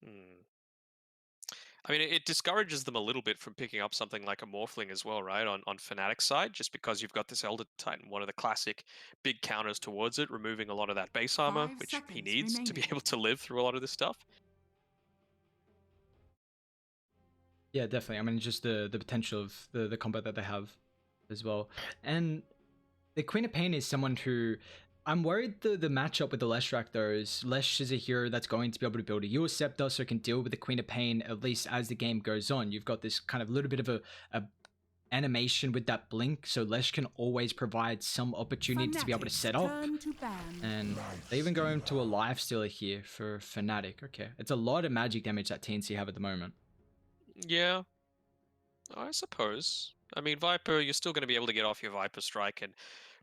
Hmm. I mean, it discourages them a little bit from picking up something like a Morphling as well, right? On Fnatic's side, just because you've got this Elder Titan, one of the classic big counters towards it, removing a lot of that base armor, Five which he seconds needs to be remaining. able to live through a lot of this stuff. Yeah, definitely. I mean, just the potential of the combat that they have as well. And the Queen of Pain is someone who I'm worried the matchup with the Leshrac though is Lesh is a hero that's going to be able to build a Eul Scepter so it can deal with the Queen of Pain at least as the game goes on. You've got this kind of little bit of a animation with that blink, so Lesh can always provide some opportunity to be able to Fnatic's set up. turn to ban. And they even go into a life stealer here for Fnatic. Okay, it's a lot of magic damage that TNC have at the moment. Yeah, I suppose. I mean, Viper, you're still going to be able to get off your Viper Strike and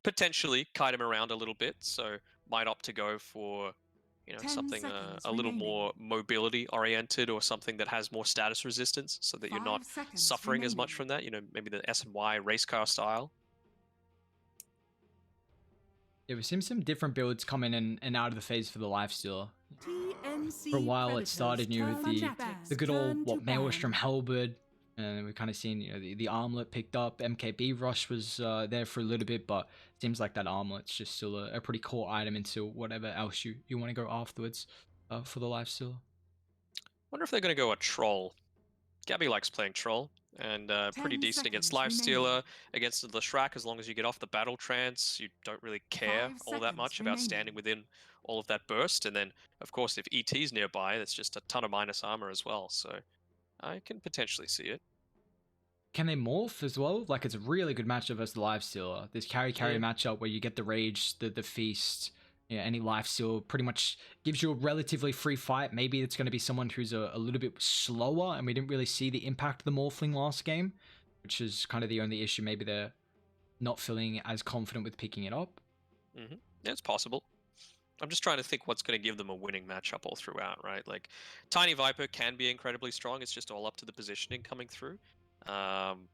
potentially kite him around a little bit. So might opt to go for, Ten something seconds a little remaining. more mobility oriented or something that has more status resistance, so that you're not 5 seconds suffering as much remaining. from that. Maybe the S and Y race car style. Yeah, we've seen some different builds come in and out of the phase for the lifestealer. TNC For a while, it Predators started new with turn to the ban. good old Turn to Maelstrom ban. Halberd, and we've kind of seen the armlet picked up. MKB Rush was there for a little bit, but it seems like that armlet's just still a pretty core item into whatever else you want to go afterwards for the lifestealer. Wonder if they're going to go a troll. Gabby likes playing troll, and pretty 10 decent against seconds remaining. lifestealer, against the Shrek. As long as you get off the battle trance, you don't really care Five all that seconds much about standing remaining. within all of that burst. And then, of course, if ET's nearby, that's just a ton of minus armor as well. So I can potentially see it. Can they morph as well? Like, it's a really good matchup versus the lifestealer. This carry Yeah. matchup where you get the rage, the feast, any lifesteal pretty much gives you a relatively free fight. Maybe it's going to be someone who's a little bit slower, and we didn't really see the impact of the morphling last game, which is kind of the only issue. Maybe they're not feeling as confident with picking it up. Yeah, it's possible. I'm just trying to think what's going to give them a winning matchup all throughout, right? Like, Tiny Viper can be incredibly strong. It's just all up to the positioning coming through. Um,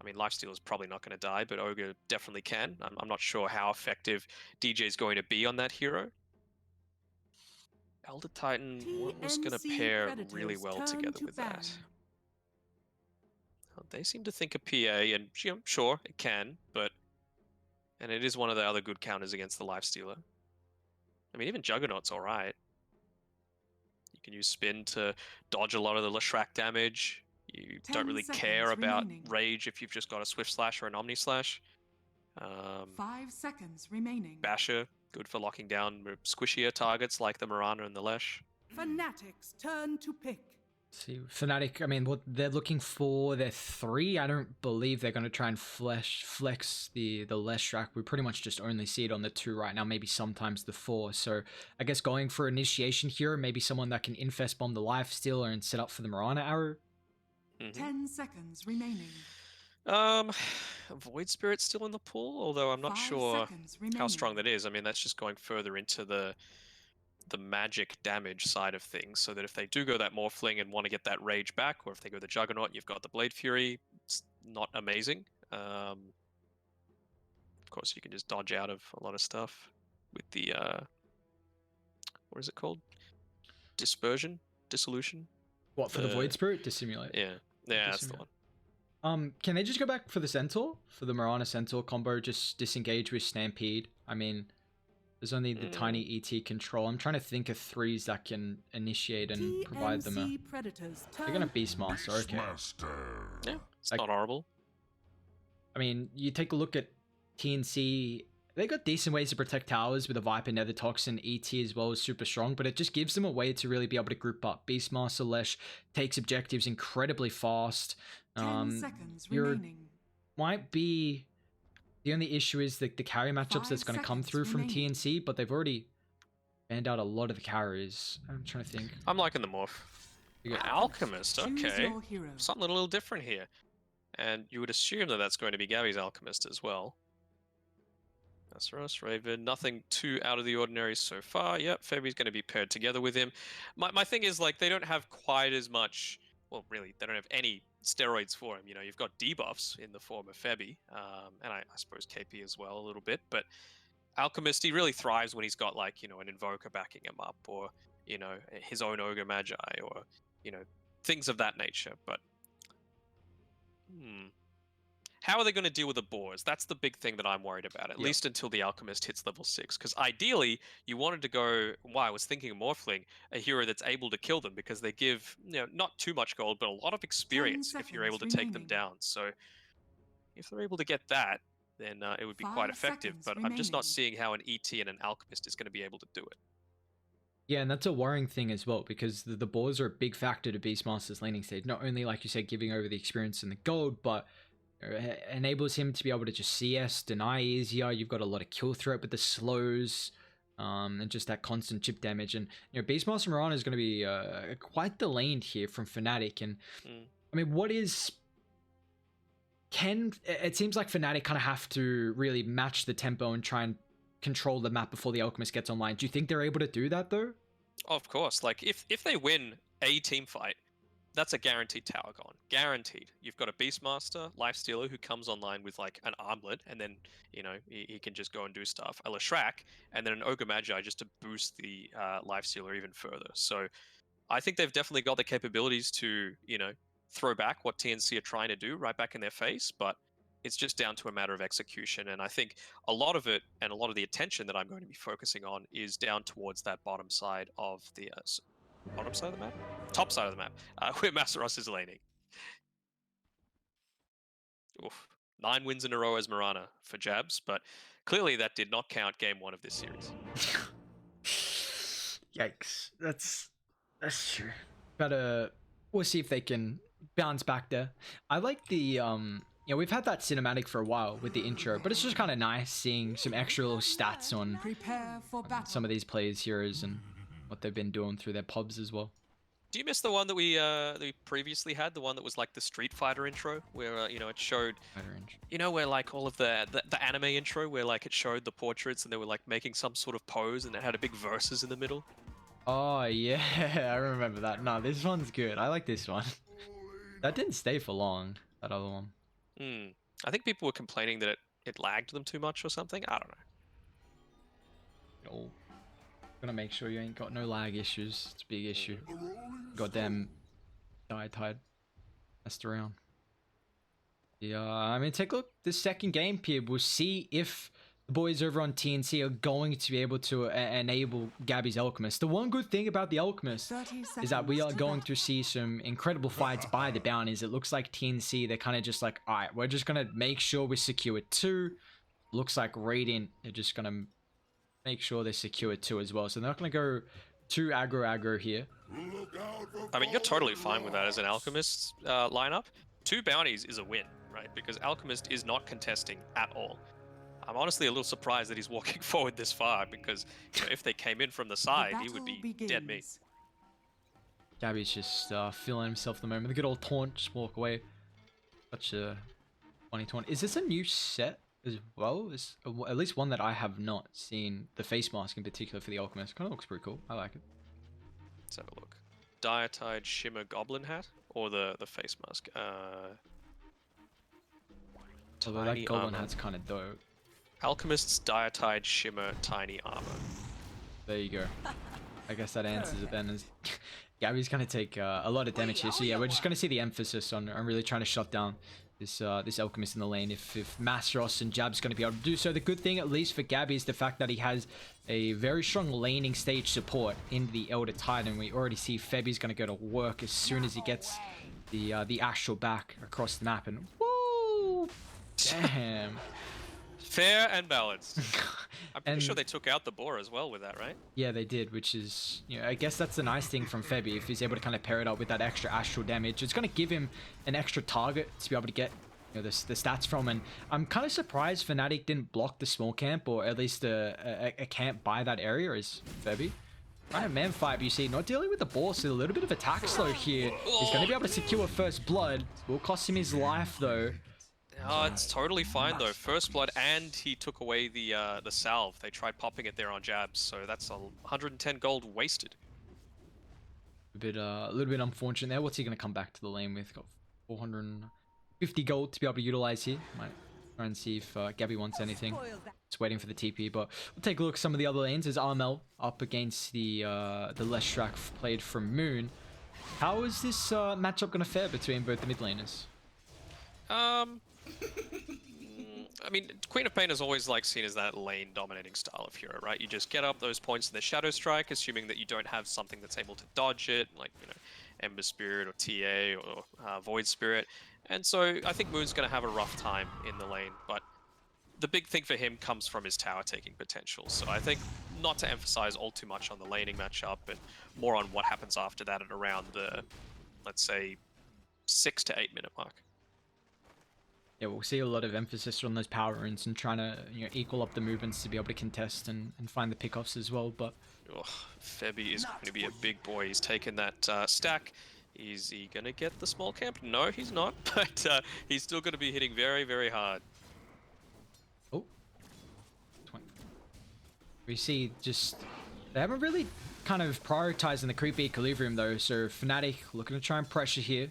I mean, Lifesteal is probably not going to die, but Ogre definitely can. I'm not sure how effective DJ is going to be on that hero. Elder Titan, what was going to TNC pair really Predators well turn together to with that? ban. They seem to think a PA, and sure, it can, and it is one of the other good counters against the Lifestealer. I mean, even Juggernaut's alright. You can use Spin to dodge a lot of the Leshrac damage. You don't 10 really care seconds about remaining. Rage if you've just got a Swift Slash or an Omni Slash. 5 seconds remaining. Basher, good for locking down squishier targets like the Mirana and the Lesh. Fnatic's turn to pick. See, Fnatic, I mean, what they're looking for, they're 3. I don't believe they're going to try and flex the Leshrac. We pretty much just only see it on the 2 right now, maybe sometimes the 4. So I guess going for initiation hero, maybe someone that can infest bomb the lifestealer and set up for the Mirana arrow. 10 seconds remaining. Void Spirit's still in the pool, although I'm not 5 sure seconds how strong remaining. that is. I mean, that's just going further into the magic damage side of things, so that if they do go that Morphling and want to get that Rage back, or if they go the Juggernaut, you've got the Blade Fury, it's not amazing. Of course, you can just dodge out of a lot of stuff with the, what is it called? Dispersion? Dissolution? What, for the Void Spirit? Dissimulate. Yeah, that's the one. Can they just go back for the Centaur? For the Mirana Centaur combo, just disengage with Stampede? I mean, there's only the tiny ET control. I'm trying to think of 3s that can initiate and provide them a... Predators They're going to Beastmaster, okay. Yeah, it's not horrible. I mean, you take a look at TNC, they got decent ways to protect towers with a Viper, Nether Toxin, ET as well is super strong, but it just gives them a way to really be able to group up. Beastmaster Lesh takes objectives incredibly fast. 10 seconds remaining. Might be the only issue is the carry matchups that's going to come through from TNC, but they've already banned out a lot of the carries. I'm trying to think. I'm liking the morph. Alchemist, okay. Something a little different here. And you would assume that that's going to be Gabby's Alchemist as well. That's Ross Raven. Nothing too out of the ordinary so far. Yep, Febby's going to be paired together with him. My thing is, like, they don't have quite as much... Well, really, they don't have any steroids for him. You've got debuffs in the form of Febby. And I suppose KP as well a little bit. But Alchemist, he really thrives when he's got like, you know, an Invoker backing him up, or, you know, his own Ogre Magi, or, you know, things of that nature. But how are they going to deal with the boars? That's the big thing that I'm worried about, at least until the Alchemist hits level 6. Because ideally, you wanted to go, I was thinking of Morphling, a hero that's able to kill them, because they give, you know, not too much gold, but a lot of experience if you're able to take them down. So if they're able to get that, then it would be quite effective. But I'm just not seeing how an ET and an Alchemist is going to be able to do it. Yeah, and that's a worrying thing as well, because the boars are a big factor to Beastmaster's laning stage. Not only, like you said, giving over the experience and the gold, but enables him to be able to just CS, deny easier. You've got a lot of kill threat with the slows, and just that constant chip damage. And, you know, Beastmaster Mirana is going to be quite delaned here from Fnatic. And I mean, it seems like Fnatic kind of have to really match the tempo and try and control the map before the Alchemist gets online. Do you think they're able to do that though? Of course. Like, if they win a team fight, that's a guaranteed tower gone. Guaranteed. You've got a Beastmaster, Lifestealer, who comes online with like an armlet, and then, you know, he can just go and do stuff. A Leshrac, and then an Ogre Magi just to boost the Lifestealer even further. So I think they've definitely got the capabilities to, you know, throw back what TNC are trying to do right back in their face, but it's just down to a matter of execution. And I think a lot of it, and a lot of the attention that I'm going to be focusing on, is down towards that bottom side of the bottom side of the map? Top side of the map, where Masaros is laning. Oof. 9 wins in a row as Mirana for Jabs, but clearly that did not count game 1 of this series. Yikes. That's true. But we'll see if they can bounce back there. I like the you know, we've had that cinematic for a while with the intro, but it's just kind of nice seeing some extra little stats on some of these players' heroes and what they've been doing through their pubs as well. Do you miss the one that we previously had, the one that was like the Street Fighter intro, where you know, it showed, you know, where like all of the anime intro, where like it showed the portraits and they were like making some sort of pose and it had a big versus in the middle? Oh yeah, I remember that. No, this one's good. I like this one. That didn't stay for long, that other one. I think people were complaining that it lagged them too much or something. I don't know. Oh, gonna make sure you ain't got no lag issues. It's a big issue. Goddamn Tide messed around. Yeah, I mean, take a look. This second game here, we'll see if the boys over on TNC are going to be able to enable Gabby's Alchemist. The one good thing about the Alchemist is that we are going to see some incredible fights by the bounties. It looks like TNC, they're kind of just like, all right, we're just going to make sure we secure 2. Looks like Radiant, they're just going to make sure they secure 2 as well. So they're not going to go too aggro here. I mean, you're totally fine with that as an Alchemist lineup. 2 bounties is a win, right? Because Alchemist is not contesting at all. I'm honestly a little surprised that he's walking forward this far, because, you know, if they came in from the side, he would be dead meat. Gabby's just feeling himself at the moment. The good old taunt, just walk away. Such a funny taunt. Is this a new set as well? Is at least one that I have not seen. The face mask in particular for the Alchemist kind of looks pretty cool. I like it. Let's have a look. Diatide Shimmer Goblin Hat, or the face mask? Although that Goblin Hat's kind of dope. Alchemist's Diatide Shimmer Tiny Armor. There you go. I guess that answers it then. As Gabby's going to take a lot of damage here. So yeah, we're just going to see the emphasis on really trying to shut down this Alchemist in the lane. If Masaros and Jab's going to be able to do so. The good thing, at least for Gabby, is the fact that he has a very strong laning stage support in the Elder Titan. We already see Febi's going to go to work as soon as he gets the Astral back across the map. And woo! Damn. Fair and balanced. I'm pretty sure they took out the boar as well with that, right? Yeah, they did, which is, you know, I guess that's the nice thing from Febi. If he's able to kind of pair it up with that extra astral damage, it's going to give him an extra target to be able to get, you know, the stats from. And I'm kind of surprised Fnatic didn't block the small camp, or at least a camp by that area as Febi. Right, a man fight, but you see, not dealing with the boss, so a little bit of attack slow here. He's going to be able to secure first blood. Will cost him his life, though. Oh, it's totally fine though. First blood, and he took away the salve. They tried popping it there on Jabs, so that's 110 gold wasted. A little bit unfortunate there. What's he going to come back to the lane with? Got 450 gold to be able to utilize here. Might Try and see if Gabby wants anything. Just waiting for the TP, but we'll take a look at some of the other lanes. As Armel up against the Leshrac played from Moon. How is this matchup going to fare between both the mid laners? I mean, Queen of Pain is always like seen as that lane dominating style of hero, right? You just get up those points in the Shadow Strike, assuming that you don't have something that's able to dodge it, like, you know, Ember Spirit or TA or Void Spirit. And so I think Moon's going to have a rough time in the lane, but the big thing for him comes from his tower taking potential. So I think not to emphasize all too much on the laning matchup and more on what happens after that at around the, let's say, 6 to 8 minute mark. Yeah, we'll see a lot of emphasis on those power runes and trying to, you know, equal up the movements to be able to contest and find the pickoffs as well. But Febby is going to be a big boy. He's taken that stack. Is he going to get the small camp? No, he's not. But he's still going to be hitting very, very hard. Oh. 20. We see just... They haven't really kind of prioritized in the creepy equilibrium though. So Fnatic looking to try and pressure here.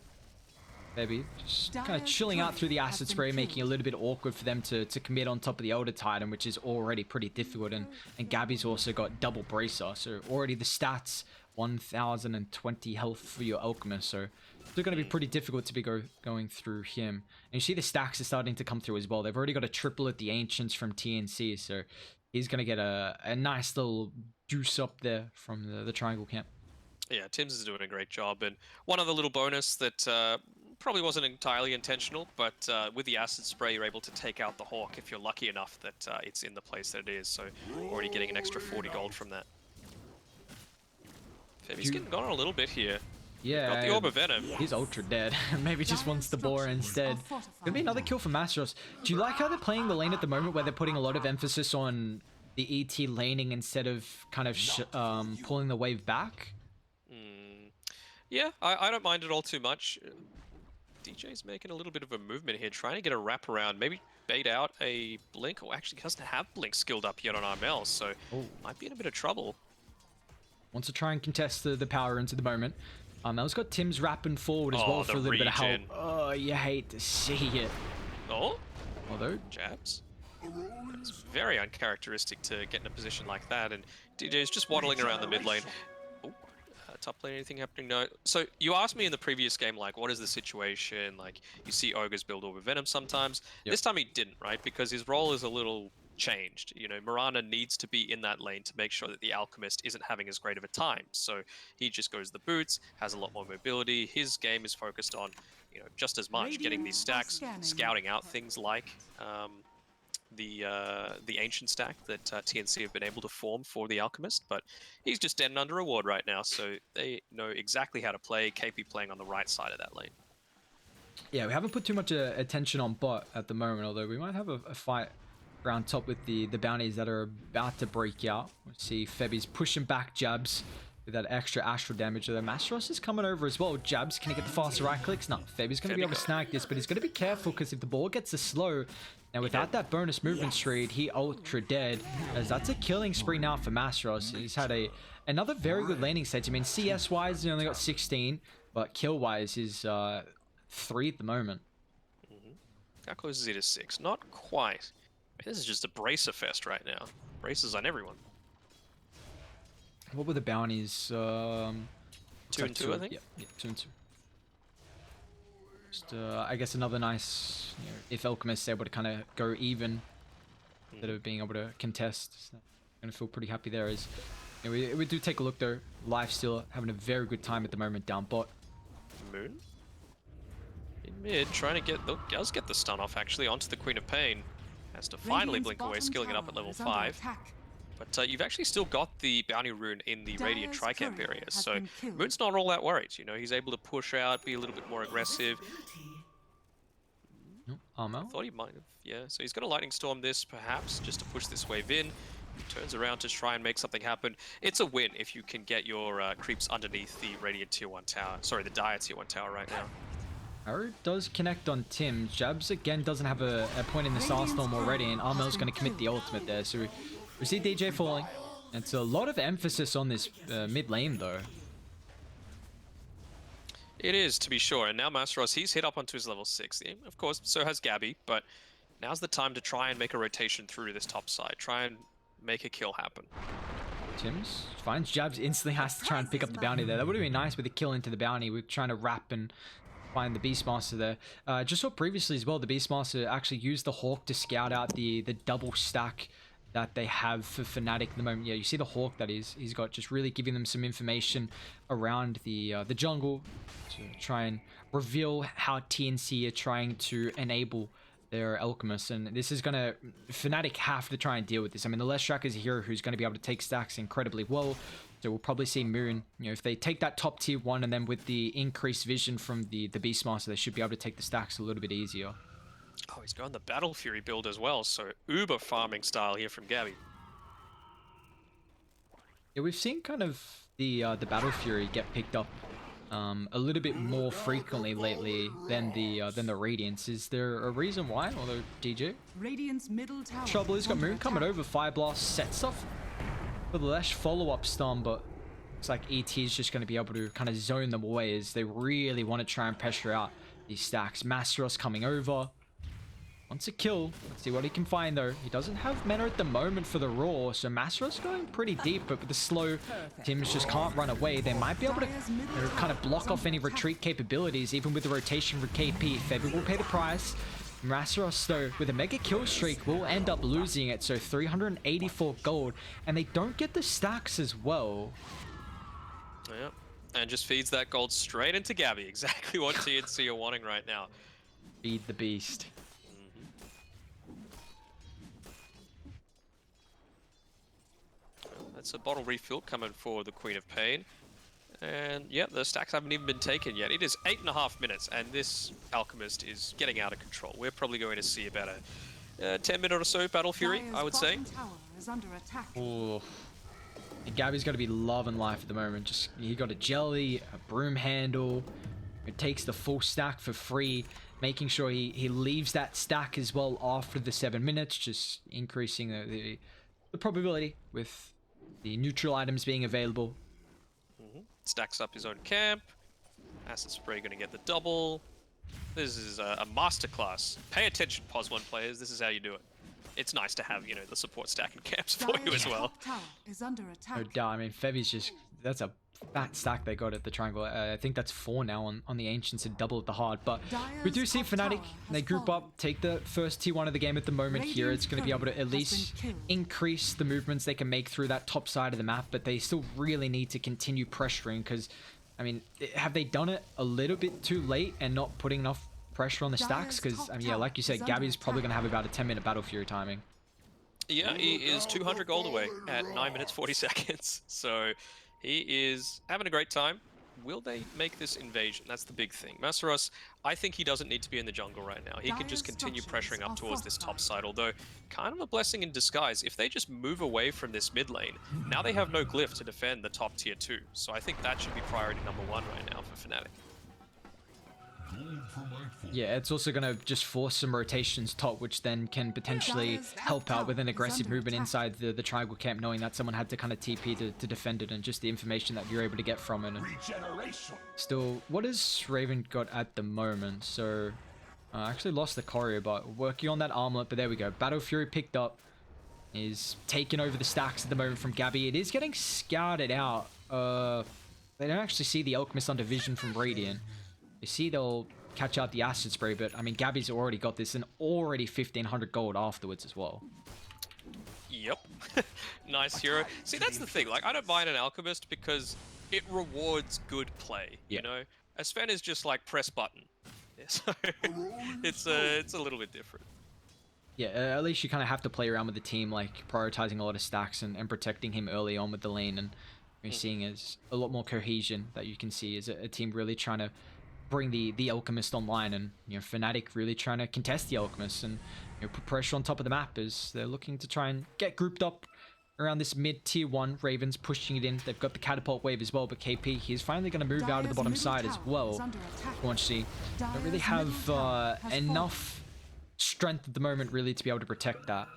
Maybe just kind of chilling out through the acid spray, making it a little bit awkward for them to commit on top of the Elder Titan, which is already pretty difficult. And Gabby's also got double bracer, so already the stats 1020 health for your Alchemist, so still going to be pretty difficult to be going through him. And you see the stacks are starting to come through as well. They've already got a triple at the Ancients from TNC, so he's going to get a nice little juice up there from the Triangle camp. Yeah, Tim's is doing a great job. And one other little bonus that probably wasn't entirely intentional, but with the acid spray, you're able to take out the Hawk if you're lucky enough that it's in the place that it is. So already getting an extra 40 gold from that. Febby's getting gone a little bit here. Yeah, got the Orb of Venom. He's ultra dead. Maybe just wants the boar instead. Gonna be another kill for Mastros. Do you like how they're playing the lane at the moment, where they're putting a lot of emphasis on the ET laning instead of kind of pulling the wave back? Yeah, I don't mind it all too much. DJ's making a little bit of a movement here, trying to get a wrap around, maybe bait out a blink, or actually doesn't have blink skilled up yet on Armel, so might be in a bit of trouble. Wants to try and contest the power runes at the moment. Armel's got Tim's wrapping forward as well for a little bit of help. Oh, you hate to see it. Oh, although jabs. It's very uncharacteristic to get in a position like that, and DJ's just waddling around the mid lane. Top lane, anything happening? No. So you asked me in the previous game, like, what is the situation? Like, you see Ogres build Orb of Venom sometimes. Yep. This time he didn't, right? Because his role is a little changed. You know, Mirana needs to be in that lane to make sure that the Alchemist isn't having as great of a time. So he just goes the boots, has a lot more mobility. His game is focused on, you know, just as much getting these stacks, scouting out things like the ancient stack that TNC have been able to form for the Alchemist, but he's just dead and under reward right now, so they know exactly how to play. KP playing on the right side of that lane. Yeah, we haven't put too much attention on bot at the moment, although we might have a fight around top with the bounties that are about to break out. We'll see Febby's pushing back jabs with that extra astral damage. Though Mastros is coming over as well. Jabs, can he get the faster right clicks? No, Febby's going to be able to snag this, but he's going to be careful because if the ball gets a slow, now without that bonus movement speed, he ultra dead, as that's a killing spree now for Mastros. He's had another very good laning stage. I mean, CS wise he only got 16, but kill wise he's 3 at the moment. How close is he to 6? Not quite. This is just a bracer fest right now. Braces on everyone. What were the bounties? 2 and 2, I think? Yeah, 2 and 2. Just, I guess another nice, you know, if Alchemist is able to kind of go even instead of being able to contest. So I'm going to feel pretty happy there. As you know, we do take a look though. Life still having a very good time at the moment down bot. Moon in mid, trying to get, does get the stun off actually onto the Queen of Pain. Has to finally blink away, skilling it up at level 5. But you've actually still got the bounty rune in the Radiant Tricamp area, so Moon's not all that worried. You know, he's able to push out, be a little bit more aggressive. Armor. I thought he might have, yeah. So he's going to Lightning Storm this, perhaps, just to push this wave in. Turns around to try and make something happen. It's a win if you can get your creeps underneath the Radiant Tier 1 tower. Sorry, the Dire Tier 1 tower right now. Arrow does connect on Tim. Jabs again doesn't have a point in the Starstorm already, and Armel's going to commit the ultimate there. So we see DJ falling. It's a lot of emphasis on this mid lane though. It is, to be sure. And now Mastros, he's hit up onto his level 6. Of course, so has Gabby, but Now's the time to try and make a rotation through to this top side. Try and make a kill happen. Tims finds jabs, instantly has to try and pick up the bounty there. That would have been nice with a kill into the bounty. We're trying to wrap and find the Beastmaster there. Just saw previously as well, the Beastmaster actually used the Hawk to scout out the double stack that they have for Fnatic at the moment. Yeah, you see the Hawk that he's got, just really giving them some information around the jungle to try and reveal how TNC are trying to enable their Alchemist, and this is gonna Fnatic have to try and deal with this. I mean, the Leshrac is a hero who's going to be able to take stacks incredibly well, so we'll probably see Moon, you know, if they take that top tier 1 and then with the increased vision from the Beastmaster, they should be able to take the stacks a little bit easier. Oh, he's going the Battle Fury build as well, so uber farming style here from Gabby. Yeah, we've seen kind of the Battle Fury get picked up a little bit more frequently lately than the Radiance. Is there a reason why? Although DJ, Radiant's middle tower. Trouble, he's got Moon coming over, Fire Blast, sets off for the Lesh follow-up stun, but looks like ET is just going to be able to kind of zone them away as they really want to try and pressure out these stacks. Masteros coming over. Wants a kill. Let's see what he can find though. He doesn't have mana at the moment for the Raw, so Masteros going pretty deep, but with the slow, Tims just can't run away. They might be able to kind of block off any retreat capabilities, even with the rotation for KP. Febby will pay the price. Masteros though, with a mega kill streak, will end up losing it, so 384 gold, and they don't get the stacks as well. Yep, and just feeds that gold straight into Gabby. Exactly what TNC are wanting right now. Feed the beast. That's a bottle refill coming for the Queen of Pain. And yeah, the stacks haven't even been taken yet. It is 8.5 minutes, and this Alchemist is getting out of control. We're probably going to see about a 10-minute or so Battle Fury, I would say. Ooh. And Gabby's got to be loving life at the moment. Just he got a jelly, a broom handle. It takes the full stack for free, making sure he leaves that stack as well after the 7 minutes, just increasing the probability with the neutral items being available. Stacks up his own camp. Acid Spray going to get the double. This is a masterclass. Pay attention, POS 1 players. This is how you do it. It's nice to have, you know, the support stack and camps for you as well. No doubt. I mean, Fevy's just, that's a fat stack they got at the Triangle. I think that's 4 now on the Ancients and double at the Hard. But we do see Fnatic, they group up, take the first T1 of the game at the moment here. It's going to be able to at least increase the movements they can make through that top side of the map, but they still really need to continue pressuring because, I mean, have they done it a little bit too late and not putting enough pressure on the stacks? Because, I mean, yeah, like you said, Gabby's probably going to have about a 10-minute Battle Fury timing. Yeah, he is 200 gold away at 9 minutes 40 seconds. So he is having a great time. Will they make this invasion? That's the big thing. Masteros, I think he doesn't need to be in the jungle right now. He can just continue pressuring up towards this top side, although kind of a blessing in disguise. If they just move away from this mid lane, now they have no glyph to defend the top tier 2. So I think that should be priority number 1 right now for Fnatic. Yeah, it's also going to just force some rotations top, which then can potentially help out with an aggressive movement inside the triangle camp, knowing that someone had to kind of TP to defend it, and just the information that you're able to get from it. And still, what has Raven got at the moment? So, I actually lost the courier, but working on that armlet, but there we go. Battle Fury picked up, is taking over the stacks at the moment from Gabby. It is getting scouted out. They don't actually see the Alchemist under vision from Radiant. You see they'll catch out the Acid Spray, but I mean, Gabby's already got this and already 1,500 gold afterwards as well. Yep. Nice hero. See, that's the thing. Like, I don't mind an Alchemist because it rewards good play, you know? A Sven is just like, press button. So it's a little bit different. Yeah, at least you kind of have to play around with the team, like prioritizing a lot of stacks and protecting him early on with the lane. And you're seeing is a lot more cohesion that you can see as a team really trying to bring the Alchemist online, and you know, Fnatic really trying to contest the Alchemist and, you know, put pressure on top of the map as they're looking to try and get grouped up around this mid tier 1. Ravens pushing it in. They've got the catapult wave as well, but KP, he's finally going to move out of the bottom side as well. Don't really have enough strength at the moment really to be able to protect that.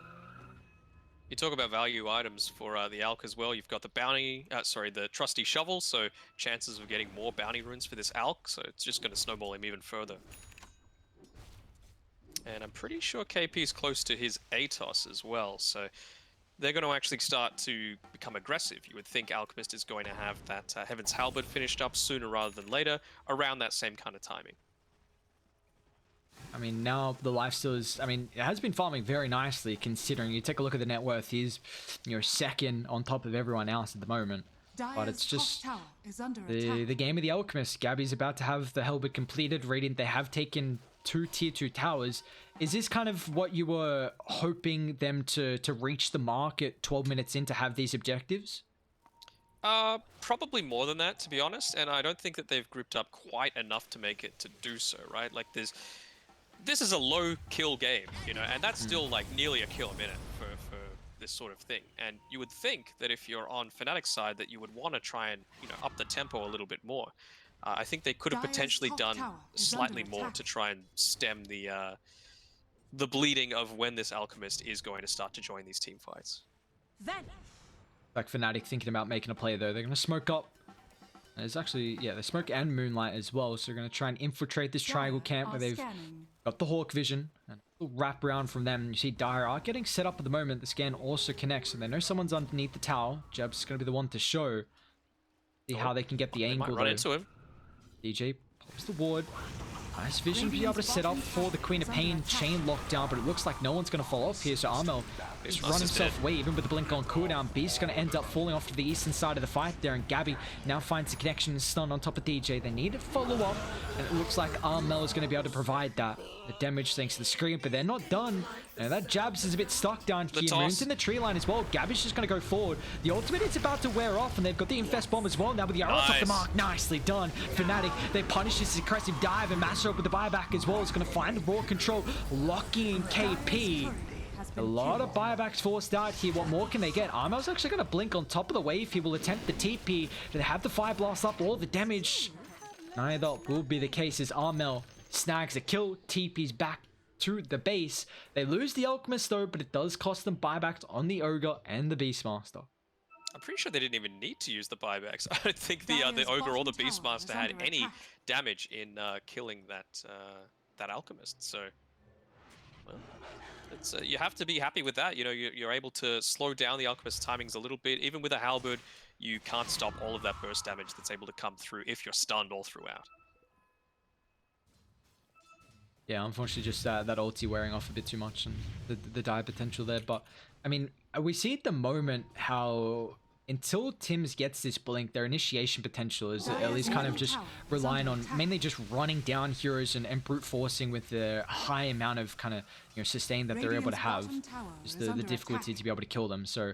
You talk about value items for the Alch as well. You've got the bounty, the trusty shovel, so chances of getting more bounty runes for this Alch, so it's just going to snowball him even further. And I'm pretty sure KP is close to his ATOS as well, so they're going to actually start to become aggressive. You would think Alchemist is going to have that Heaven's Halberd finished up sooner rather than later, around that same kind of timing. I mean, now the lifesteal is, I mean, it has been farming very nicely considering you take a look at the net worth. He's, you know, second on top of everyone else at the moment. But it's just the game of the Alchemist. Gabby's about to have the Halberd completed. Radiant, they have taken 2 tier 2 towers. Is this kind of what you were hoping them to reach the mark at 12 minutes in to have these objectives? Probably more than that, to be honest. And I don't think that they've grouped up quite enough to make it to do so, right? Like this is a low kill game, you know, and that's still like nearly a kill a minute for this sort of thing. And you would think that if you're on Fnatic's side that you would want to try and, you know, up the tempo a little bit more. I think they could have potentially done slightly more to try and stem the bleeding of when this Alchemist is going to start to join these team fights. Like Fnatic thinking about making a play though. They're going to smoke up. There's actually, yeah, they smoke and Moonlight as well. So they're going to try and infiltrate this triangle camp where they've got the Hawk vision. And wrap around from them. You see Dire are getting set up at the moment. The scan also connects. So they know someone's underneath the tower. Jeb's going to be the one to show. See how they can get the angle. Might run into him. DJ pops the ward. Nice vision to be able to set up for the Queen of Pain chain lockdown, but it looks like no one's going to fall off here, so Armel just run himself away, even with the blink on cooldown. Beast's going to end up falling off to the eastern side of the fight there, and Gabby now finds the connection and stun on top of DJ. They need to follow up, and it looks like Armel is going to be able to provide that. The damage thanks to the screen, but they're not done. And that Jabs is a bit stuck down here. Moon's in the tree line as well. Gabby's just going to go forward. The ultimate is about to wear off, and they've got the Infest Bomb as well. Now with the arrows off the mark. Nicely done. Fnatic, they punish this aggressive dive, and Master up with the buyback as well. Is going to find raw control, locking in KP. A lot of buybacks forced out here. What more can they get? Armel's actually going to blink on top of the wave. He will attempt the TP. Do they have the Fire Blast up? All the damage. Neither will be the case as Armel snags a kill. TP's back to the base. They lose the Alchemist though, but it does cost them buybacks on the Ogre and the Beastmaster. I'm pretty sure they didn't even need to use the buybacks. I don't think the Ogre or the Beastmaster had any damage in killing that Alchemist. So, well, it's you have to be happy with that. You know, you're able to slow down the Alchemist timings a little bit. Even with a Halberd, you can't stop all of that burst damage that's able to come through if you're stunned all throughout. Yeah, unfortunately, just that ulti wearing off a bit too much and the die potential there. But, I mean, we see at the moment how until Tims gets this blink, their initiation potential is at least kind of just relying on mainly just running down heroes and brute forcing with the high amount of kind of, you know, sustain that they're able to have. Just the difficulty to be able to kill them. So,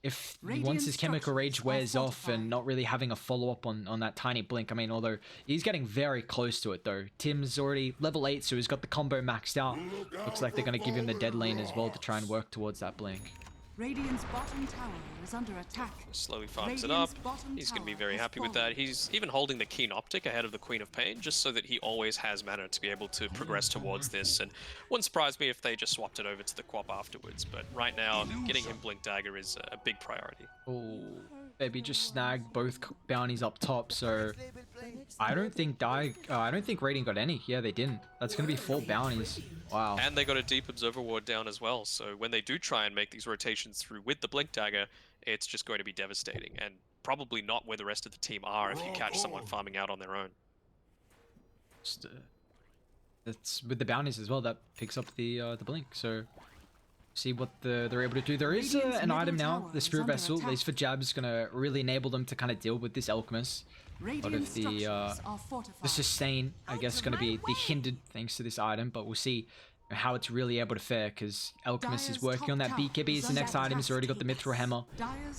if once his chemical rage wears off and not really having a follow-up on that tiny blink, I mean, although he's getting very close to it though. Tim's already level 8, so he's got the combo maxed out. Looks like they're going to give him the dead lane as well to try and work towards that blink. Radiant's bottom tower is under attack. Slowly farms it up. He's going to be very happy with that. He's even holding the Keen Optic ahead of the Queen of Pain, just so that he always has mana to be able to progress towards this. And wouldn't surprise me if they just swapped it over to the Quap afterwards. But right now, getting him Blink Dagger is a big priority. Oh, baby just snagged both bounties up top, so I don't think Radiant got any. Yeah, they didn't. That's going to be 4 bounties. Wow. And they got a deep Observer Ward down as well, so when they do try and make these rotations through with the Blink Dagger, it's just going to be devastating, and probably not where the rest of the team are if you catch someone farming out on their own. Just, that's with the bounties as well, that picks up the Blink, so see what they're able to do. There is an item now, the Spirit Vessel, at least for Jab's going to really enable them to kind of deal with this Alchemist. A lot of the sustain, I guess, is going to be hindered thanks to this item, but we'll see how it's really able to fare, because Alchemist is working on that BKB as the next item. He's already got the Mithril Hammer,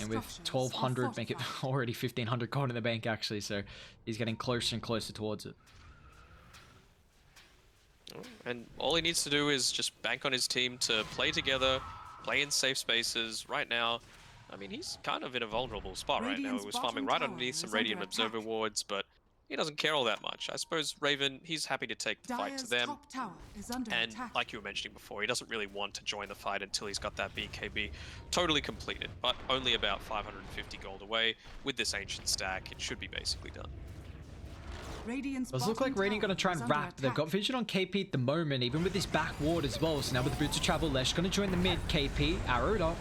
and with 1200, make it already 1500 gold in the bank, actually, so he's getting closer and closer towards it. And all he needs to do is just bank on his team to play together, play in safe spaces. Right now, I mean, he's kind of in a vulnerable spot right now. He was farming right underneath some Radiant Observer wards, but he doesn't care all that much. I suppose Raven, he's happy to take the fight to them. And like you were mentioning before, he doesn't really want to join the fight until he's got that BKB totally completed, but only about 550 gold away. With this Ancient stack, it should be basically done. Radiant's Does look like bottom Radiant gonna try tower and is under wrap. They've got attack. vision on KP at the moment, even with this back ward as well. So now with the boots of travel, Lesh gonna join the mid. KP arrowed up.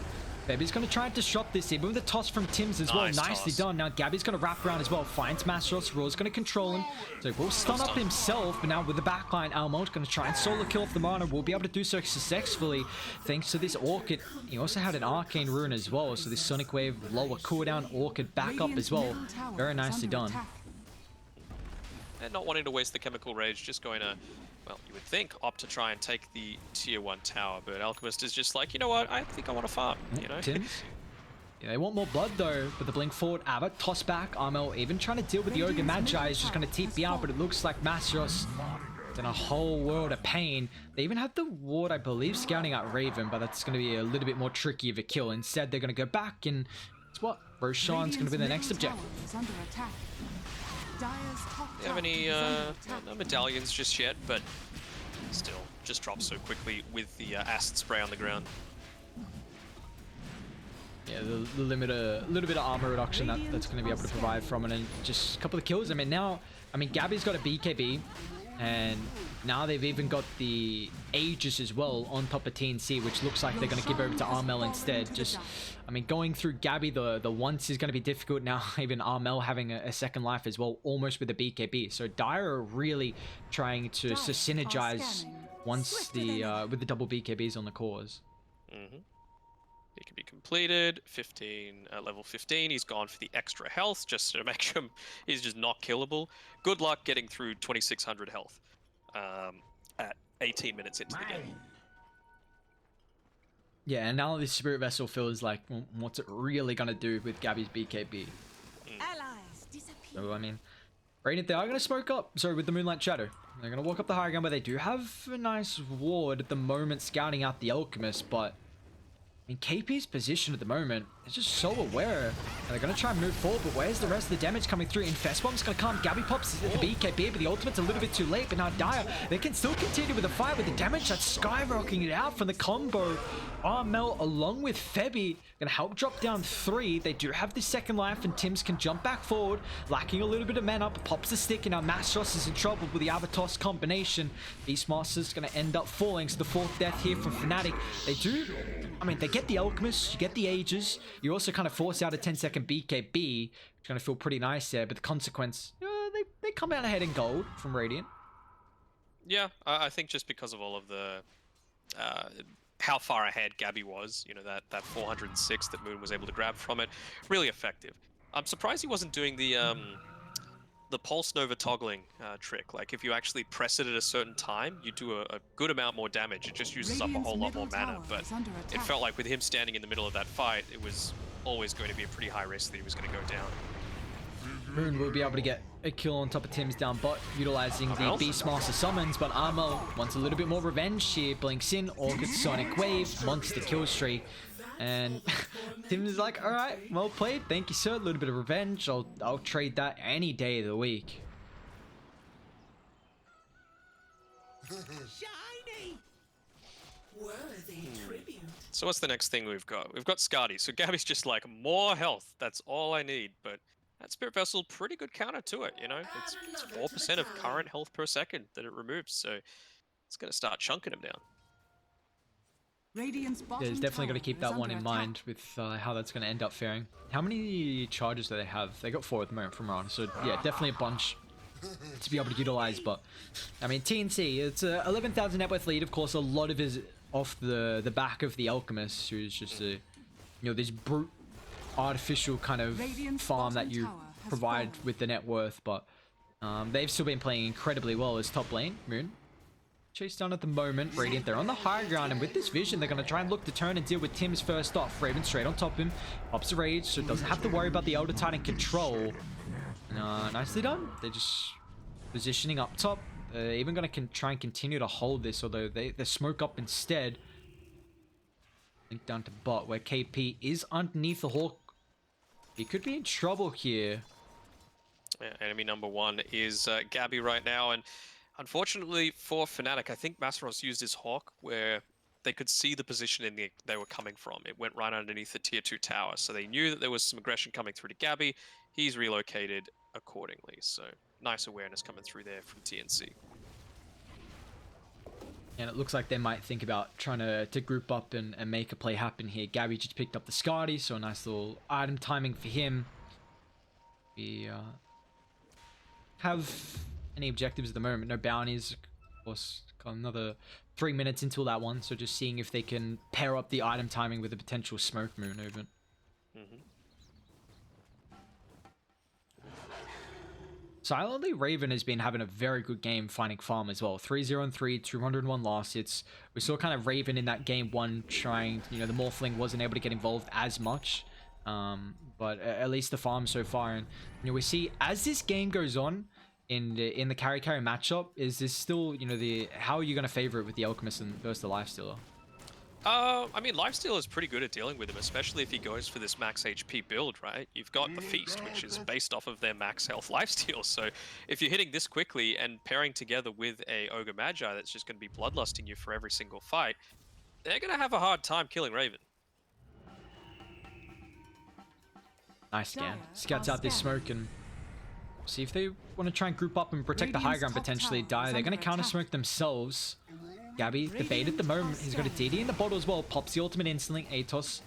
Baby's gonna try and disrupt this, even with the toss from Tim's as well. Nice Nicely toss. done. Now Gabby's gonna wrap around as well. Finds Mastros. Raw's gonna control him. So he will stun up himself, but now with the backline, Almo's gonna try and solo kill off the Mana. Will be able to do so successfully thanks to this Orchid. He also had an Arcane Rune as well, so this Sonic Wave, lower cooldown, Orchid back up as well. Radiant's middle tower Very is nicely under done. attack. And not wanting to waste the chemical rage, just going to, well, you would think, opt to try and take the tier 1 tower, but Alchemist is just like, you know what, I think I want to farm, you know? Tim's. Yeah, they want more blood though, but the blink forward, Ava, toss back, Armel even trying to deal with the Ogre Magi is just going to TP out, but it looks like Mastros is in a whole world of pain. They even have the ward, I believe, scouting out Raven, but that's going to be a little bit more tricky of a kill. Instead, they're going to go back, and it's what? Roshan's going to be the next Radiant's middle objective. tower is under attack. Dire's top Don't have tower any is under attack. no medallions just yet, but still, just drops so quickly with the acid spray on the ground. Yeah, the limit, a little bit of armor reduction that's going to be able to provide from it, and just a couple of kills. I mean, now, Gabby's got a BKB, and now they've even got the Aegis as well on top of TNC, which looks like they're going to give over to Armel instead. Just, going through Gabby, the once is going to be difficult. Now, even Armel having a second life as well, almost with a BKB. So Dire are really trying to synergize once the with the double BKBs on the cores. It can be completed. 15, level 15. He's gone for the extra health just to make sure he's just not killable. Good luck getting through 2600 health at 18 minutes into the game. Yeah, and now this Spirit Vessel feels like, well, what's it really gonna do with Gabby's BKB? Allies disappear. So, Radiant, they are going to smoke up, sorry, with the Moonlight Shadow. They're going to walk up the high ground, but they do have a nice ward at the moment scouting out the Alchemist, but KP's position at the moment is just so aware. And they're going to try and move forward, but where's the rest of the damage coming through? Infest Bomb's going to come. Gabby pops the BKB, but the ultimate's a little bit too late. But now Dire, they can still continue with the fight with the damage that's skyrocketing it out from the combo. Armel along with Febby going to help drop down 3. They do have the second life, and Tims can jump back forward, lacking a little bit of mana, but pops the stick, and now Mastros is in trouble with the Avatos combination. Beastmaster's going to end up falling, so the 4th death here from Fnatic. They do, they get the Alchemist, you get the Aegis, you also kind of force out a 10-second BKB, which is going to feel pretty nice there, but the consequence, they come out ahead in gold from Radiant. Yeah, I think just because of all of the how far ahead Gabby was, that 406 that Moon was able to grab from it, really effective. I'm surprised he wasn't doing the Pulse Nova toggling trick. Like, if you actually press it at a certain time, you do a good amount more damage. It just uses up a whole lot more mana, but it felt like with him standing in the middle of that fight, it was always going to be a pretty high risk that he was going to go down. Moon will be able to get a kill on top of Tim's down bot, utilizing the Beastmaster summons, but Armo wants a little bit more revenge here. Blinks in, Orchid Sonic Wave, monster kill streak, and Tim is like, alright, well played, thank you sir, a little bit of revenge, I'll trade that any day of the week. Shiny! Worthy tribute. So what's the next thing we've got? We've got Skadi. So Gabby's just like, more health, that's all I need, but that Spirit Vessel, pretty good counter to it, It's 4% of current health per second that it removes, so it's going to start chunking him down. Radiant's bottom Yeah, it's definitely got to tower keep is that one under in attack. mind with how that's going to end up faring. How many charges do they have? They got 4 at the moment from Ron, so yeah, definitely a bunch to be able to utilize, but TNC, it's a 11,000 net worth lead, of course. A lot of it is off the back of the Alchemist, who's just this brute artificial kind of Radiant's farm that bottom you tower has provide fallen. with the net worth, but they've still been playing incredibly well as top lane. Moon chase down at the moment. Radiant, they're on the high ground, and with this vision, they're going to try and look to turn and deal with Tim's first off. Raven straight on top of him, pops the rage, so doesn't have to worry about the Elder Titan control. Nicely done. They're just positioning up top. Even going to try and continue to hold this, although they smoke up instead. Link down to bot, where KP is underneath the Hawk. He could be in trouble here. Yeah, enemy number 1 is Gabby right now, and unfortunately for Fnatic, I think Masaros used his Hawk where they could see the position they were coming from. It went right underneath the tier 2 tower, so they knew that there was some aggression coming through to Gabby. he's relocated accordingly. So nice awareness coming through there from TNC. And it looks like they might think about trying to group up and make a play happen here. Gabby just picked up the Scotty, so a nice little item timing for him. We have any objectives at the moment? No bounties. Of course, got another 3 minutes until that one, so just seeing if they can pair up the item timing with a potential smoke movement. Silently, Raven has been having a very good game finding farm as well. 3-0-3, 201 loss. We saw kind of Raven in that game one trying, the Morphling wasn't able to get involved as much. But at least the farm so far. And we see as this game goes on in the carry matchup, is this still, how are you going to favor it with the Alchemist and versus the Lifestealer? I mean, Lifesteal is pretty good at dealing with him, especially if he goes for this max HP build, right? You've got the Feast, which is based off of their max health Lifesteal. So if you're hitting this quickly and pairing together with a Ogre Magi that's just going to be bloodlusting you for every single fight, they're going to have a hard time killing Raven. Nice scan. Scouts out this smoke and see if they want to try and group up and protect the high ground, potentially die. They're going to counter smoke themselves. Gabby, the bait at the moment. He's got a DD in the bottle as well. Pops the ultimate instantly. Atos.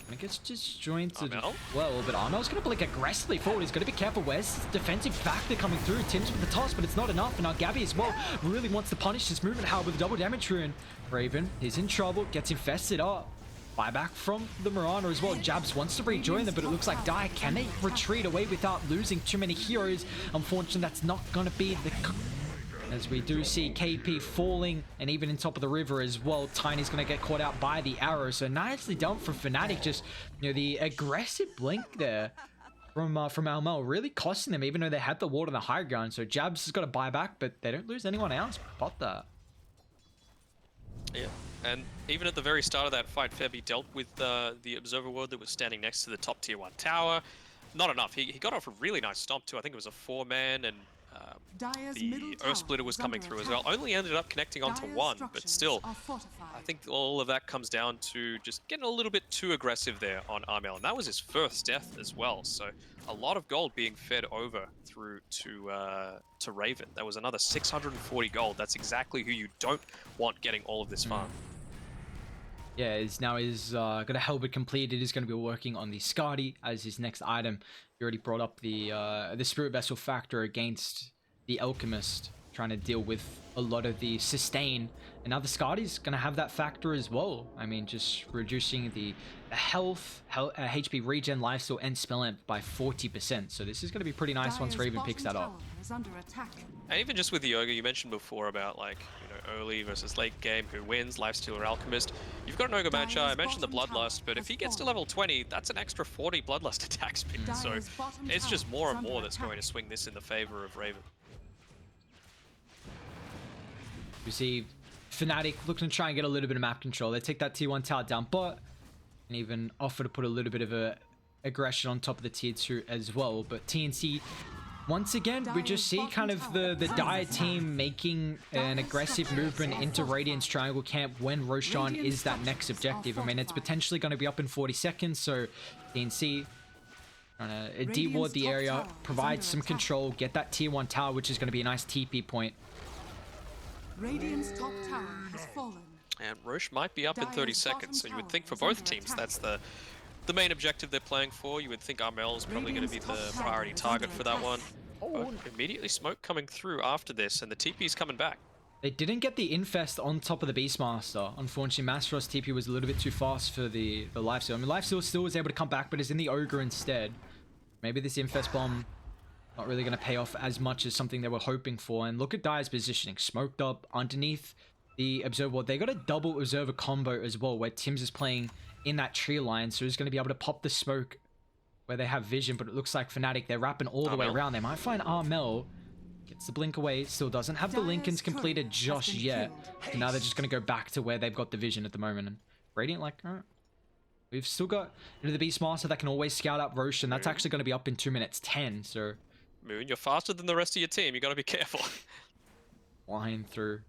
And it gets disjointed well, but Armel's going to blink aggressively forward. He's got to be careful. Where's the defensive factor coming through? Tim's with the toss, but it's not enough. And now Gabby as well really wants to punish this movement. However, with the double damage rune, Raven is in trouble. Gets infested up. Buyback from the Mirana as well. Jabs wants to rejoin them, but it looks like Dai can they retreat away without losing too many heroes. Unfortunately, that's not going to be the... As we do see KP falling, and even in top of the river as well. Tiny's going to get caught out by the arrow. So nicely done from Fnatic. Just, the aggressive blink there from Almel really costing them, even though they had the ward on the high ground. So Jabs has got to buy back, but they don't lose anyone else but that. Yeah, and even at the very start of that fight, Febby dealt with the Observer Ward that was standing next to the top tier 1 tower. Not enough. He got off a really nice stomp too. I think it was a 4-man, and the Earth Splitter was coming through as well. Only ended up connecting onto one, but still, I think all of that comes down to just getting a little bit too aggressive there on Armel, and that was his first death as well. So a lot of gold being fed over through to Raven. That was another 640 gold. That's exactly who you don't want getting all of this farm. Yeah, he's got a Helmet completed. He's going to be working on the Skadi as his next item. He already brought up the Spirit Vessel factor against the Alchemist, trying to deal with a lot of the sustain. And now the Skadi's going to have that factor as well. I mean, just reducing the health, HP regen, lifesteal, and spell amp by 40%. So this is going to be pretty nice once Raven picks that up. And even just with the Ogre, you mentioned before about early versus late game, who wins, Lifesteal or Alchemist. You've got an Ogre Magi, I mentioned the Bloodlust, but if he gets to level 20, that's an extra 40 Bloodlust attack speed. So it's just more and more that's going to swing this in the favor of Raven. We see Fnatic looking to try and get a little bit of map control. They take that tier 1 tower down, but and even offer to put a little bit of a aggression on top of the tier 2 as well. But TNC, once again, we just see kind of the Dire team making an aggressive movement into Radiant's Triangle Camp when Roshan is that next objective. I mean, it's potentially going to be up in 40 seconds, so TNC trying to deward the area, provide some control, get that tier 1 tower, which is going to be a nice TP point. Radiant's top tower has fallen. And Roche might be up in 30 seconds, so you would think for both teams that's the main objective they're playing for. You would think Armel is probably going to be the priority target for that one. But immediately smoke coming through after this, and the TP's coming back. They didn't get the Infest on top of the Beastmaster. Unfortunately, Masteros TP was a little bit too fast for the Lifesteal. I mean, Lifesteal still was able to come back, but is in the Ogre instead. Maybe this Infest bomb not really going to pay off as much as something they were hoping for. And look at Dire's positioning. Smoked up underneath the Observer Ward. They got a double Observer combo as well, where Tim's is playing in that tree line. So he's going to be able to pop the smoke where they have vision. But it looks like Fnatic, they're wrapping all the way around. They might find Armel. Gets the blink away. Still doesn't have the Lincolns completed just yet. So now they're just going to go back to where they've got the vision at the moment. And Radiant like, all right. We've still got the Beastmaster that can always scout out Roshan. That's actually going to be up in 2 minutes 10. So Moon, you're faster than the rest of your team. You got to be careful. Flying through.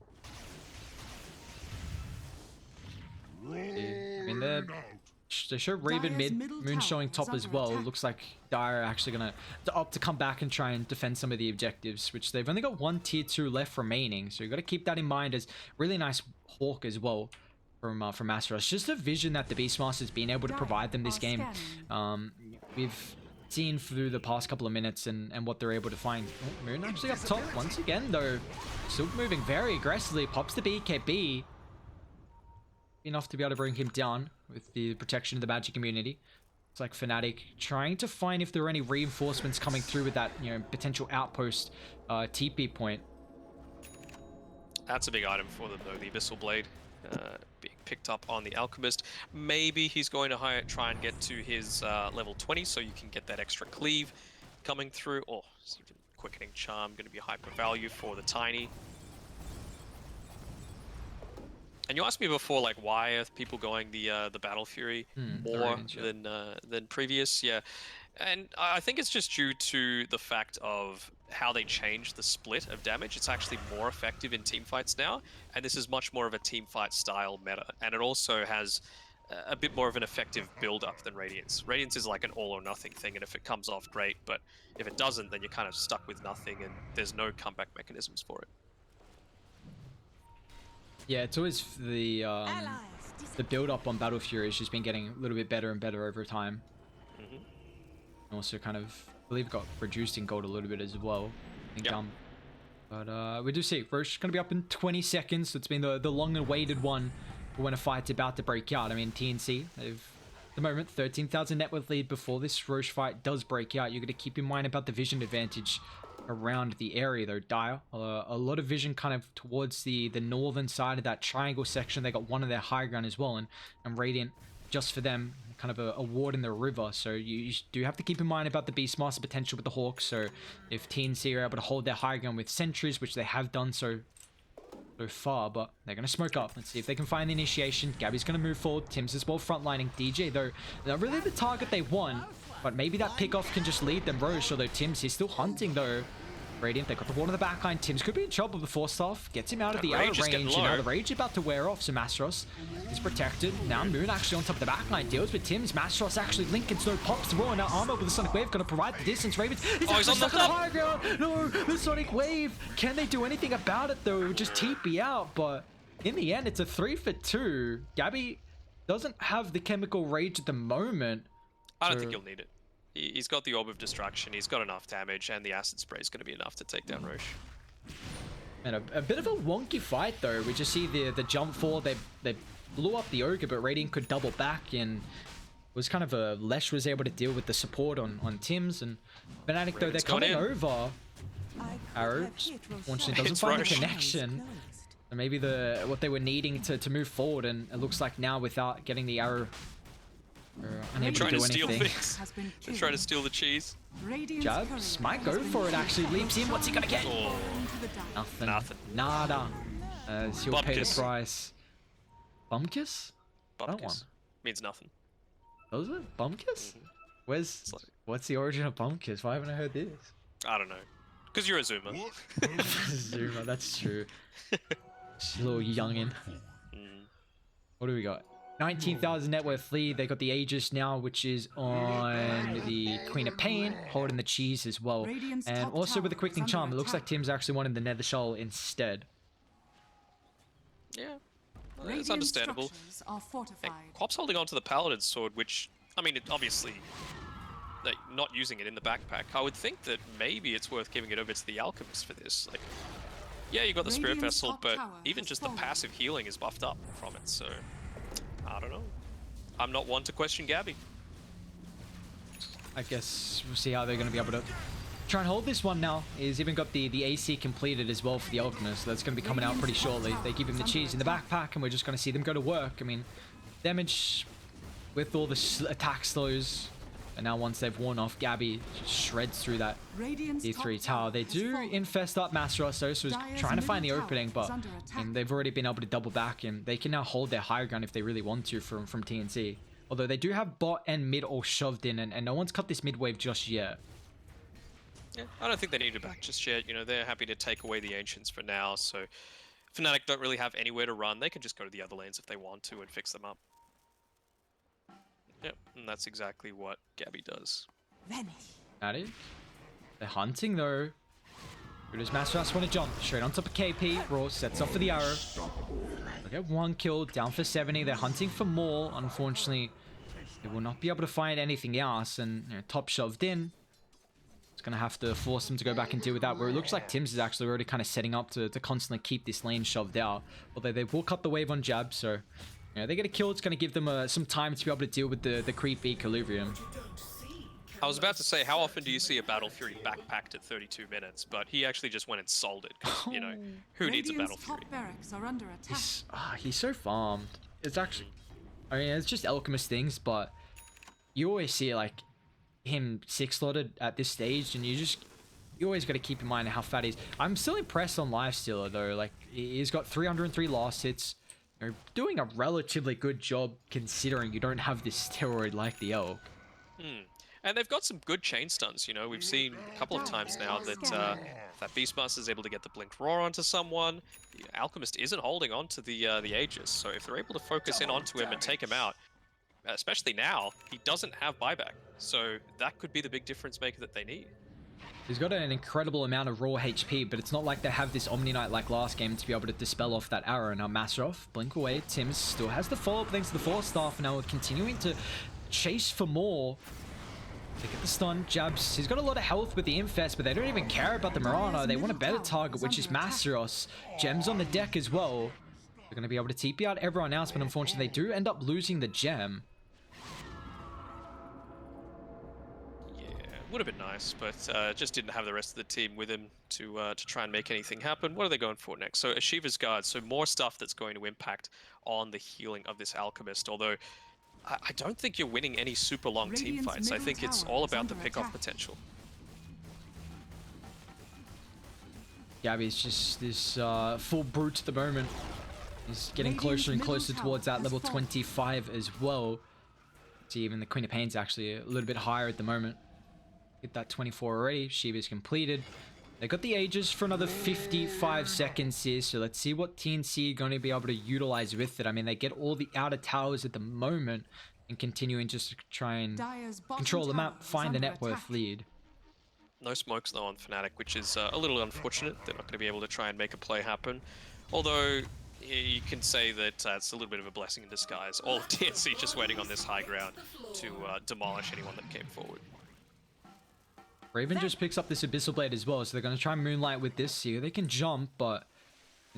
I mean, they're They show Raven Dire's mid, middle Moon tower showing is top as under well. It attack. looks like Dire are actually gonna opt to come back and try and defend some of the objectives, which they've only got one tier 2 left remaining. So you got to keep that in mind. As really nice Hawk as well from Asteros. Just the vision that the Beastmaster's been able to provide them this game. We've seen through the past couple of minutes and what they're able to find. Oh, Moon actually up top once again though. Still moving very aggressively. Pops the BKB. Enough to be able to bring him down with the protection of the magic immunity. It's like Fnatic trying to find if there are any reinforcements coming through with that, you know, potential outpost TP point. That's a big item for them though, the Abyssal Blade being picked up on the Alchemist. Maybe he's going to try and get to his level 20 so you can get that extra cleave coming through. Oh, even Quickening Charm going to be a hyper value for the Tiny. And you asked me before, like, why are people going the Battle Fury more than previous? Yeah, and I think it's just due to the fact of how they changed the split of damage. It's actually more effective in teamfights now, and this is much more of a teamfight style meta. And it also has a bit more of an effective build-up than Radiance. Radiance is like an all or nothing thing, and if it comes off, great, but if it doesn't, then you're kind of stuck with nothing, and there's no comeback mechanisms for it. Yeah, it's always the build up on Battle Fury has just been getting a little bit better and better over time. And also kind of, I believe, got reduced in gold a little bit as well. I think, but we do see Roche going to be up in 20 seconds. So it's been the long awaited one for when a fight's about to break out. I mean, TNC, they've at the moment 13,000 net worth lead before this Roche fight does break out. You're going to keep in mind about the vision advantage around the area though. Dire a lot of vision kind of towards the northern side of that triangle section. They got one of their high ground as well, and Radiant just for them kind of a ward in the river. So you do have to keep in mind about the Beastmaster potential with the Hawks. So if TNC are able to hold their high ground with sentries, which they have done so far, but they're going to smoke up. Let's see if they can find the initiation. Gabby's going to move forward. Tim's as well frontlining. DJ though, not really the target they want, but maybe that pickoff can just lead them. Roche, although Tim's, he's still hunting though. Radiant, they got the ward on the backline. Tim's could be in trouble before Force gets him out of the arrow range, and now the rage about to wear off. So Mastros is protected. Now Moon actually on top of the backline deals with Tim's. Mastros actually Lincoln Snow pops the wall. Now Armor with the Sonic Wave gonna provide the distance. Ravens is actually stuck on the high ground. No, the Sonic Wave. Can they do anything about it though? It would just TP out, but in the end, it's a 3 for 2. Gabby doesn't have the chemical rage at the moment. I don't think you'll need it. He's got the Orb of Destruction, he's got enough damage, and the Acid Spray is going to be enough to take down Roche. And a bit of a wonky fight though. We just see the jump forward. They blew up the Ogre, but Radiant could double back, and it was kind of a Lesh was able to deal with the support on Tim's, and Fnatic though, they're coming over. Arrow unfortunately doesn't find the connection. So maybe what they were needing to move forward, and it looks like now without getting the arrow, unable to do steal anything. things. They're trying to steal the cheese. Jabs might go for it actually. Leaps in. What's he gonna get? Oh. Nothing. Nada. He'll pay the price. Bumkiss? That one means nothing. Does it? Bumkiss? What's the origin of Bumkiss? Why haven't I heard this? I don't know. Because you're a Zoomer. Zoomer, that's true. Just a little youngin. What do we got? 19,000 net worth lead. They got the Aegis now, which is on the Queen of Pain, holding the cheese as well. And also with the Quickening Charm, it looks like Tim's actually wanted the Nether Shell instead. Yeah, well, it's understandable. And Quap's holding on to the Paladin's Sword, which, I mean, obviously, like, not using it in the backpack. I would think that maybe it's worth giving it over to the Alchemist for this. Like, yeah, you got the Spirit Vessel, but even just the passive healing is buffed up from it, so I don't know. I'm not one to question Gabby. I guess we'll see how they're going to be able to try and hold this one now. He's even got the AC completed as well for the Alchemist, so that's going to be coming out pretty shortly. They give him the cheese in the backpack, and we're just going to see them go to work. I mean, damage with all the attack slows, and now once they've worn off, Gabby just shreds through that D3 tower. They do infest up Master so he's trying to find the opening, but they've already been able to double back, and they can now hold their high ground if they really want to from TNC. Although they do have bot and mid all shoved in, and no one's cut this mid wave just yet. Yeah, I don't think they need it back just yet. You know, they're happy to take away the Ancients for now, so Fnatic don't really have anywhere to run. They can just go to the other lanes if they want to and fix them up. Yep, and that's exactly what Gabby does. Vanish. Fnatic. They're hunting though. Who does Masteros want to jump? Straight on top of KP. Raw sets off for the arrow. They get 1 kill, down for 70. They're hunting for more. Unfortunately, they will not be able to find anything else. And top shoved in. It's going to have to force them to go back and deal with that. Where it looks like Tim's is actually already kind of setting up to constantly keep this lane shoved out. Although they will cut the wave on jab. So they get a kill. It's going to give them some time to be able to deal with the creep equilibrium. I was about to say, how often do you see a Battle Fury backpacked at 32 minutes? But he actually just went and sold it, because, who needs a Battle Radiant's Fury? top barracks are under attack. He's so farmed. It's actually, I mean, it's just Alchemist things, but you always see like him 6-slotted at this stage, and you always got to keep in mind how fat he is. I'm still impressed on Lifestealer though. Like, he's got 303 last hits. Doing a relatively good job considering you don't have this steroid like the Elk. And they've got some good chain stuns, We've seen a couple of times now that that Beastmaster is able to get the Blinked Roar onto someone. The Alchemist isn't holding on to the Aegis, so if they're able to focus in onto him and take him out, especially now, he doesn't have buyback. So that could be the big difference maker that they need. He's got an incredible amount of raw HP, but it's not like they have this Omni Knight like last game to be able to dispel off that arrow. Now Masteroff, blink away. Tim still has the follow-up thanks to the Force Staff. Now we're continuing to chase for more. They get the stun, jabs. He's got a lot of health with the Infest, but they don't even care about the Mirana. They want a better target, which is Masteros. Gems on the deck as well. They're going to be able to TP out everyone else, but unfortunately they do end up losing the gem. Yeah, would have been nice, but just didn't have the rest of the team with him to try and make anything happen. What are they going for next? So Ashiva's Guard, so more stuff that's going to impact on the healing of this Alchemist, although I don't think you're winning any super long team Radiant's fights. I middle think it's tower all is about the under pick-off attack. potential. Gabby's just this full brute at the moment. He's getting Radiant's closer and middle closer tower towards that has level fallen. 25 as well. See, even the Queen of Pain's actually a little bit higher at the moment. Hit that 24 already. Shiva's completed. They got the Aegis for another 55 seconds here, so let's see what TNC are going to be able to utilize with it. I mean, they get all the outer towers at the moment and continuing just to try and Dire's bottom control the tower map, is find the under net worth attack. lead. No smokes though on Fnatic, which is a little unfortunate. They're not going to be able to try and make a play happen. Although you can say that it's a little bit of a blessing in disguise. All of TNC just waiting on this high ground to demolish anyone that came forward. Raven just picks up this Abyssal Blade as well, so they're going to try and Moonlight with this here. They can jump, but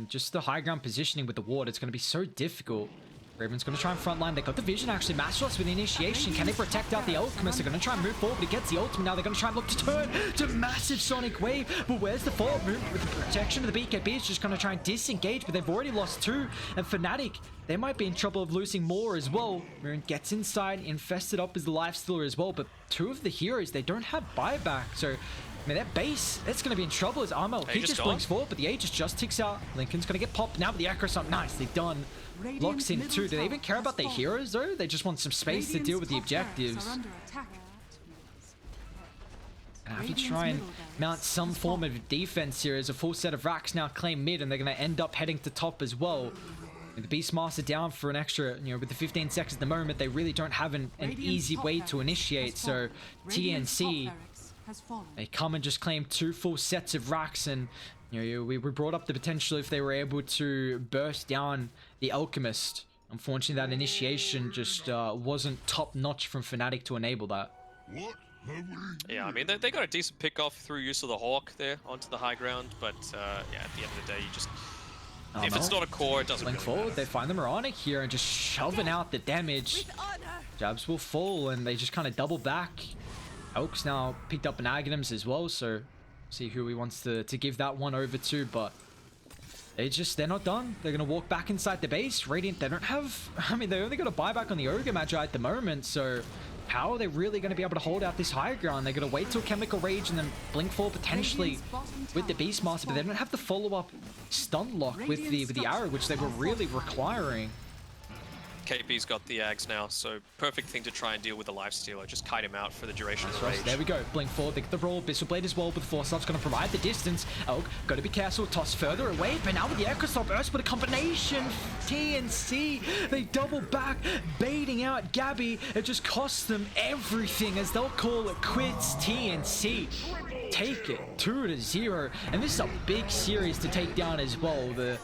just the high ground positioning with the ward, it's going to be so difficult. Raven's going to try and frontline. They got the vision actually. Masteros with the initiation. Can they protect out the Alchemist? They're going to try and move forward, but he gets the ultimate now. They're going to try and look to turn to massive Sonic Wave. But where's the follow-up move with the protection of the BKB? It's just going to try and disengage, but they've already lost 2. And Fnatic, they might be in trouble of losing more as well. Moon gets inside, infested up as the Lifestealer as well. But 2 of the heroes, they don't have buyback. So, I mean, that base, it's going to be in trouble as Armo. He Aegis just gone. blinks forward, but the Aegis just ticks out. Lincoln's going to get popped now, but the Acro's up. Nicely done. Locks in too. Do they even care about their heroes though? They just want some space to deal with the objectives. And have to try and mount some form of defense here as a full set of racks now claim mid, and they're going to end up heading to top as well. With the Beastmaster down for an extra, with the 15 seconds at the moment, they really don't have an easy way to initiate. So TNC, they come and just claim 2 full sets of racks, and we brought up the potential if they were able to burst down the Alchemist. Unfortunately, that initiation just wasn't top notch from Fnatic to enable that. Yeah, I mean, they got a decent pick off through use of the Hawk there onto the high ground, but yeah, at the end of the day, you just... If it's not a core, it doesn't Link really forward, matter. they find the Moronic here and just shoving out the damage. Jabs will fall and they just kind of double back. Elk's now picked up an Aghanims as well, so see who he wants to give that one over to, but they're not done. They're going to walk back inside the base. Radiant, they don't have... I mean, they only got a buyback on the Ogre Magi at the moment, so how are they really going to be able to hold out this high ground? They're going to wait till Chemical Rage and then blink fall potentially with the Beastmaster, but they don't have the follow-up stun lock with the arrow, which they were really requiring. KP's got the Ags now, so perfect thing to try and deal with the lifestealer. Just kite him out for the duration of the rage. There we go. Blink forward, they get the roll. Bissell Blade as well with Force Up's going to provide the distance. Elk, got to be careful. Toss further away, but now with the Echo Stop Burst, but a combination. TNC, they double back, baiting out Gabby. It just costs them everything as they'll call it quits. TNC take it 2-0, and this is a big series to take down as well. The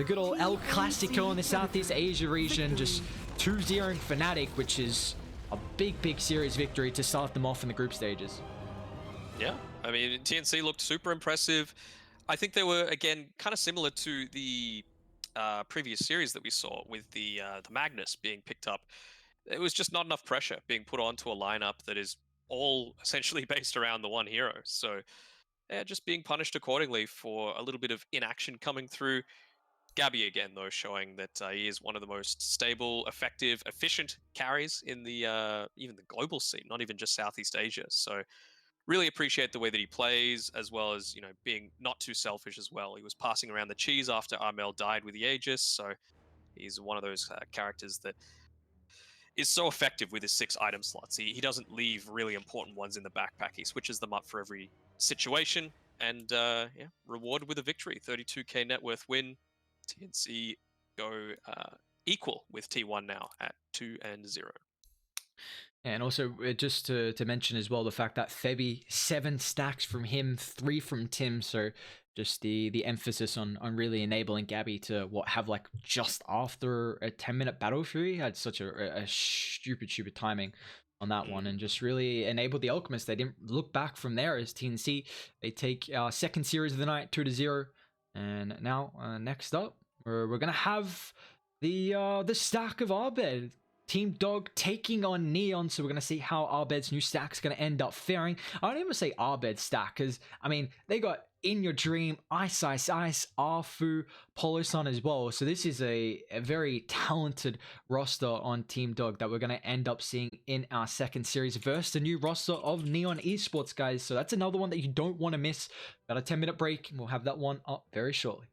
good old El Clasico in the Southeast Asia region, just 2-0ing Fnatic, which is a big series victory to start them off in the group stages. Yeah, I mean, TNC looked super impressive. I think they were, again, kind of similar to the previous series that we saw with the Magnus being picked up. It was just not enough pressure being put onto a lineup that is all essentially based around the one hero. So, yeah, just being punished accordingly for a little bit of inaction coming through. Gabby again, though, showing that he is one of the most stable, effective, efficient carries in the even the global scene, not even just Southeast Asia. So really appreciate the way that he plays, as well as, you know, being not too selfish as well. He was passing around the cheese after Armel died with the Aegis, so he's one of those characters that is so effective with his 6 item slots. He doesn't leave really important ones in the backpack. He switches them up for every situation, and yeah, rewarded with a victory. 32k net worth win. TNC go equal with T1 now at 2-0. And also, just to mention as well, the fact that Febby, 7 stacks from him, 3 from Tim, so just the emphasis on really enabling Gabby to have like just after a 10-minute battle fury. Had such a stupid timing on that one, and just really enabled the Alchemist. They didn't look back from there as TNC. They take our second series of the night 2-0. And now, next up, we're gonna have the stack of Arbed. Team Dog taking on Neon, so we're gonna see how Arbed's new stack's gonna end up faring. I don't even say Arbed stack, because I mean they got In Your Dream, Ice, Arfu, Polosan as well. So this is a very talented roster on Team Dog that we're gonna end up seeing in our second series versus the new roster of Neon Esports, guys. So that's another one that you don't want to miss. Got a 10-minute break, and we'll have that one up very shortly.